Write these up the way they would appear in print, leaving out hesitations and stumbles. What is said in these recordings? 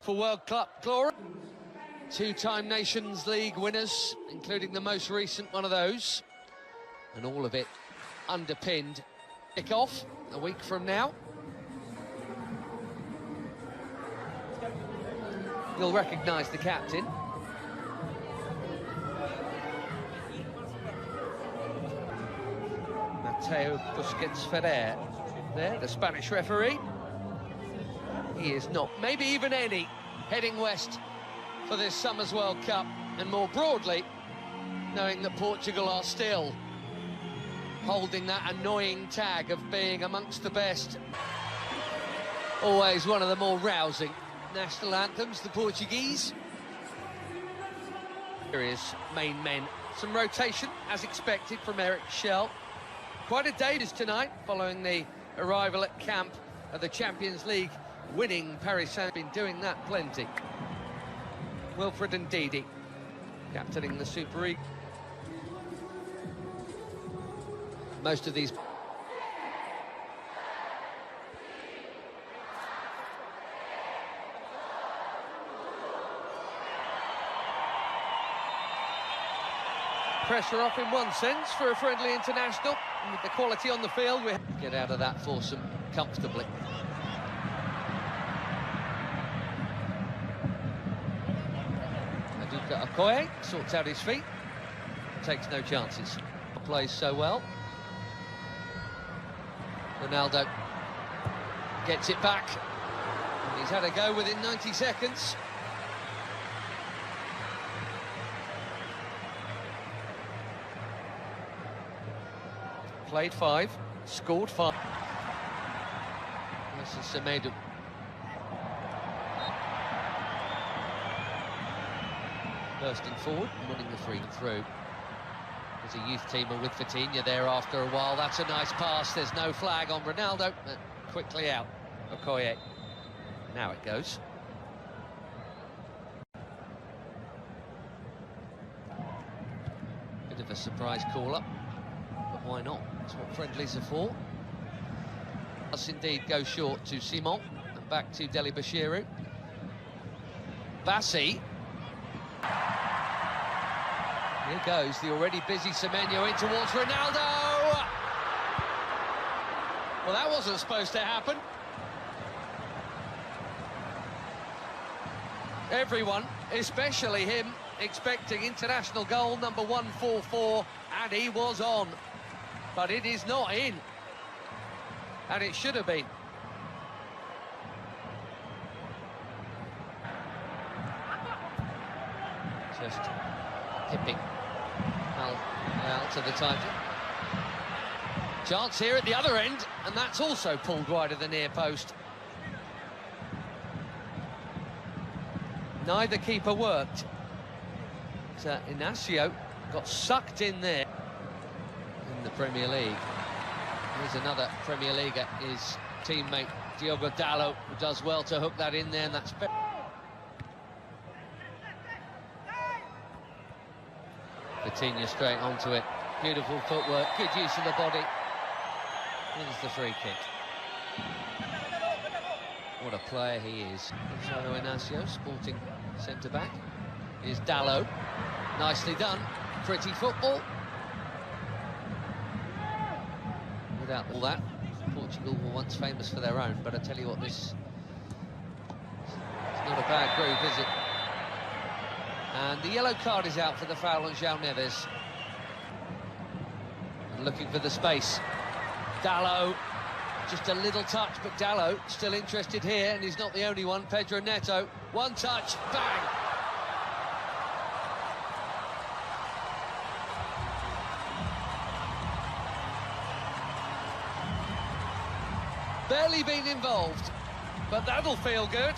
for World Cup glory. Two-time Nations League winners, including the most recent one of those. And all of it underpinned. Kick-off a week from now. You'll recognise the captain. Mateo Busquets Ferrer, there, the Spanish referee. He is not, maybe even any, heading west for this summer's World Cup, and more broadly, knowing that Portugal are still holding that annoying tag of being amongst the best. Always one of the more rousing national anthems, the Portuguese. Here is main men. Some rotation, as expected, from Eric Schell. Quite a day tonight, following the arrival at camp of the Champions League winning Paris Saint-Germain. Been doing that plenty. Wilfred and Ndidi captaining the Super League. Most of these pressure off in one sense for a friendly international, and with the quality on the field we get out of that foursome comfortably. Aduka Okoye sorts out his feet, takes no chances, plays so well. Ronaldo gets it back, and he's had a go within 90 seconds. Played 5, scored 5. This is Semedo. Bursting forward and winning the free through. There's a youth teamer with Vitinha there after a while. That's a nice pass. There's no flag on Ronaldo. Quickly out. Okoye. Now it goes. Bit of a surprise call-up. But why not? That's what friendlies are for. Does indeed go short to Simon and back to Deli Bashiru. Bassi. Here goes the already busy Semenyo in towards Ronaldo. Well, that wasn't supposed to happen. Everyone, especially him, expecting international goal number 144, and he was on. But it is not in, and it should have been. Just hipping Al to the title. Chance here at the other end, and that's also pulled wide of the near post. Neither keeper worked. So Inacio got sucked in there. In the Premier League. Here's another Premier Leaguer, his teammate Diogo Dalot, who does well to hook that in there, and that's Vitinha straight onto it. Beautiful footwork, good use of the body. Here's the free kick. What a player he is. Gonzalo Inacio, sporting centre-back. Here's Dalot. Nicely done. Pretty football. Without all that, Portugal were once famous for their own, but I tell you what, this is not a bad groove, is it? And the yellow card is out for the foul on João Neves. And looking for the space. Dalot, just a little touch, but Dalot still interested here, and he's not the only one. Pedro Neto, one touch, bang! Barely been involved, but that'll feel good.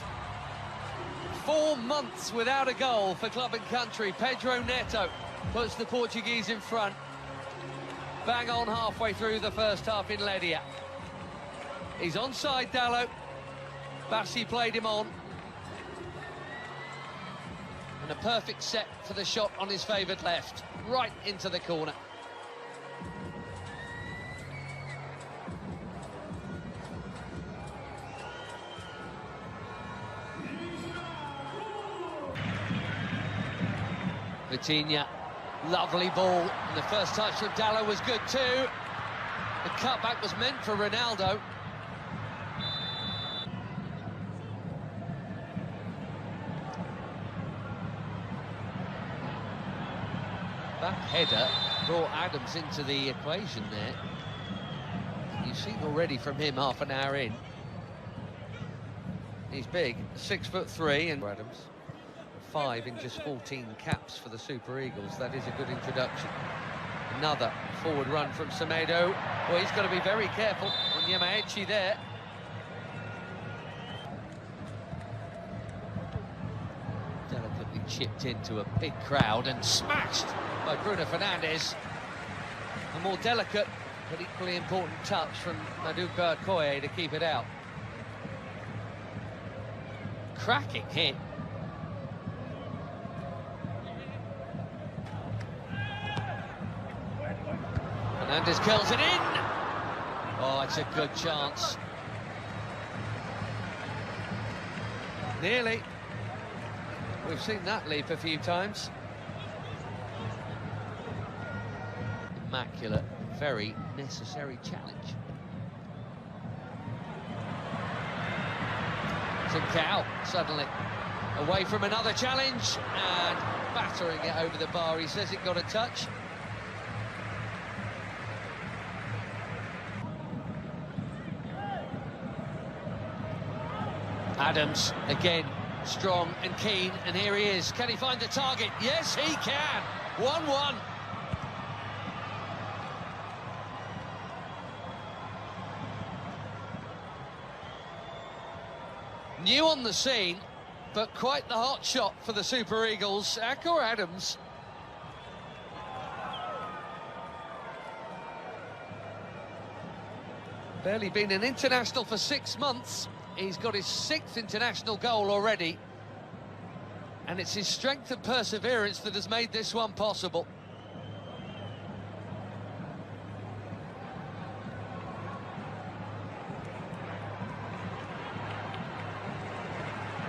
4 months without a goal for club and country. Pedro Neto puts the Portuguese in front. Bang on halfway through the first half in Ledia. He's onside, Dalot. Bassi played him on. And a perfect set for the shot on his favoured left, right into the corner. Vitinha, lovely ball, and the first touch from Dallo was good too. The cutback was meant for Ronaldo. That header brought Adams into the equation there. You've seen already from him half an hour in. He's big, 6'3", and Adams. 5 in just 14 caps for the Super Eagles. That is a good introduction. Another forward run from Semedo. Well, he's got to be very careful on Yamaechi there. Delicately chipped into a big crowd and smashed by Bruno Fernandes. A more delicate but equally important touch from Maduka Okoye to keep it out. Cracking hit. Fernandes curls it in. Oh, it's a good chance. Nearly. We've seen that leap a few times. Immaculate, very necessary challenge. Trincao suddenly away from another challenge and battering it over the bar. He says it got a touch. Adams again, strong and keen, and here he is. Can he find the target? Yes, he can. 1-1. New on the scene, but quite the hot shot for the Super Eagles. Akor Adams. Barely been an international for 6 months. He's got his 6th international goal already. And it's his strength and perseverance that has made this one possible.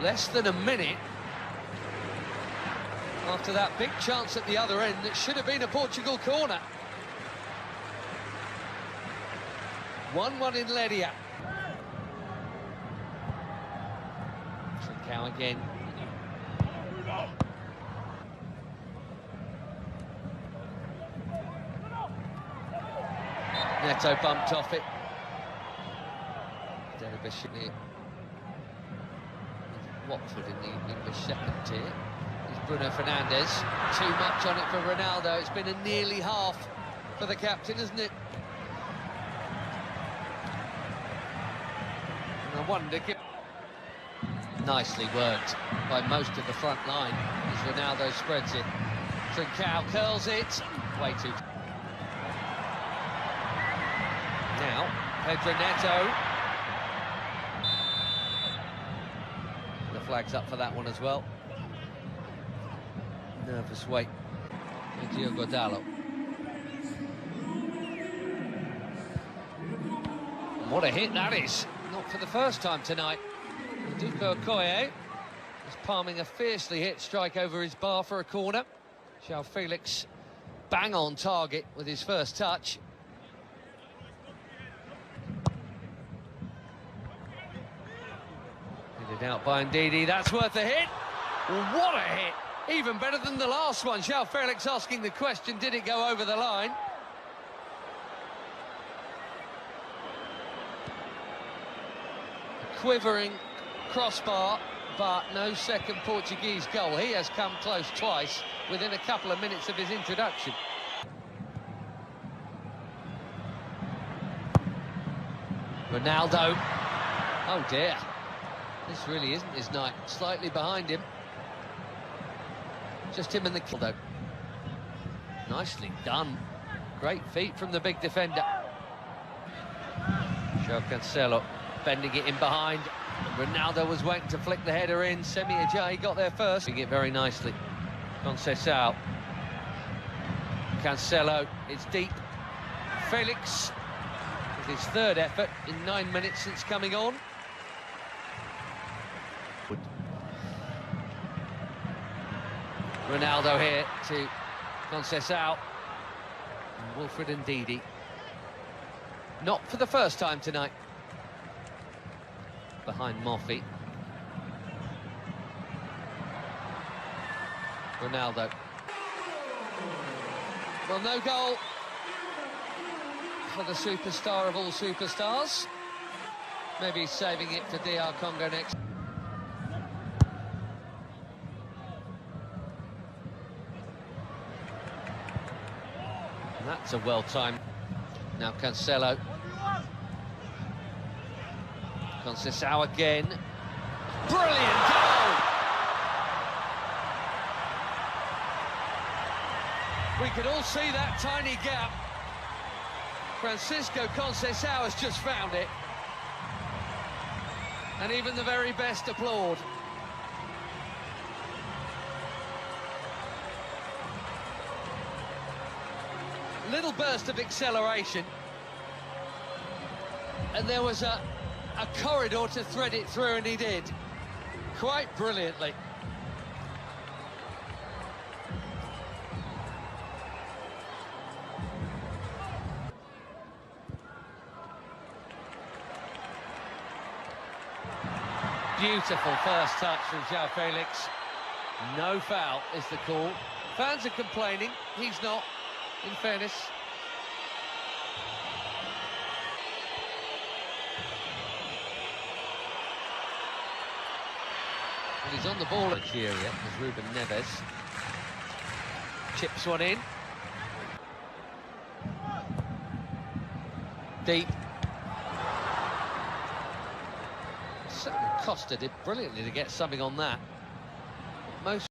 Less than a minute after that big chance at the other end that should have been a Portugal corner. 1-1 in Ledia. Trincao again. Neto bumped off it. Delabishini. Watford in the English second tier. It's Bruno Fernandes. Too much on it for Ronaldo. It's been a nearly half for the captain, isn't it? And I wonder... Nicely worked by most of the front line as Ronaldo spreads it. Trincao curls it. Way too... Now, Pedro Neto. The flag's up for that one as well. Nervous wait for Diogo Dallo. And what a hit that is. Not for the first time tonight. Maduka Okoye is palming a fiercely hit strike over his bar for a corner. João Felix bang on target with his first touch. Headed out by Ndidi, that's worth a hit. What a hit! Even better than the last one. João Felix asking the question, did it go over the line? Quivering crossbar, but no second Portuguese goal. He has come close twice within a couple of minutes of his introduction. Ronaldo. Oh dear. This really isn't his night. Slightly behind him. Just him and the kill though. Nicely done. Great feet from the big defender. João Cancelo bending it in behind. Ronaldo was waiting to flick the header in. Semi Ajayi got there first. Doing it very nicely. Conceição. Cancelo, it's deep. Felix with his third effort in 9 minutes since coming on. Ronaldo here to Conceição. And Wilfred Ndidi. Not for the first time tonight. Behind Moffey. Ronaldo. Well, no goal for the superstar of all superstars. Maybe he's saving it for DR Congo next. And that's a well-timed. Now Cancelo. Conceição again. Brilliant goal! We can all see that tiny gap. Francisco Conceição has just found it. And even the very best applaud. Little burst of acceleration. And there was a corridor to thread it through, and he did. Quite brilliantly. Beautiful first touch from João Felix. No foul is the call. Fans are complaining, he's not, in fairness. And he's on the ball at Nigeria, as Ruben Neves. Chips one in. Deep. Certainly Costa did brilliantly to get something on that. Most